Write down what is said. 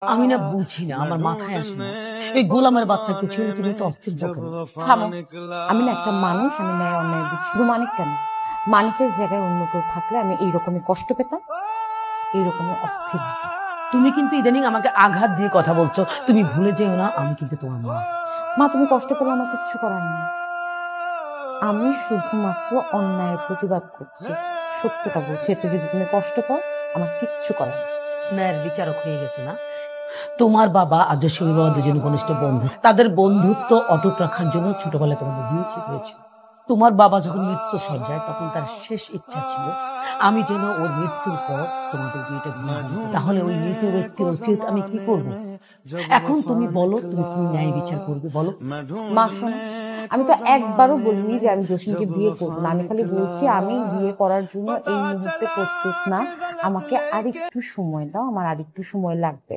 আমি না বুঝি না, আমার মাথায় আসে না এই গোলামের বাচ্চাকে ছেড়ে তুমি তো অস্থির বকেন। থামো। আমি না একটা মানুষ, আমি ন্যায় অন্যায় বুঝি। শুধু মানিক কেন, মানিকের জায়গায় অন্য কেউ থাকলে আমি এইরকমই কষ্ট পেতাম, এইরকমই অস্থির হতাম। তুমি কিন্তু ইদানিং আমাকে আঘাত দিয়ে কথা বলছো। তুমি ভুলে যেও না আমি কিন্তু তোমার মা। মা, তুমি কষ্ট পেলে আমার কিচ্ছু করার নেই। আমি শুধুমাত্র অন্যায়ের প্রতিবাদ করছি, সত্যটা বলছি। এতে যদি তুমি কষ্ট পাও, আমার কিচ্ছু করার নেই। ন্যায়ের বিচারক হয়ে গেছে না? তোমার বাবা আর জসিমের বাবা দুজন ঘনিষ্ঠ বন্ধু, তাদের বন্ধুত্ব অটুট রাখার জন্য ছোটবেলায় তোমাদের বিয়ে ঠিক হয়েছিল। তোমার বাবা যখন মৃত্যু সজ্জায়, তখন তার শেষ ইচ্ছা ছিল আমি যেন ওর মৃত্যুর পর তোমাদের বিয়েটা দিয়ে দিই। তাহলে ওই মৃত ব্যক্তির উচিত আমি কি করব? এখন তুমি বলো, তুমি কি ন্যায় বিচার করবে বলো? মা শোনো, আমি তো একবারও বলিনি যে আমি জসিমকে বিয়ে করবো না। আমি খালি বলছি আমি বিয়ে করার জন্য এই মুহূর্তে প্রস্তুত না, আমাকে আরেকটু সময় দাও, আমার আরেকটু সময় লাগবে।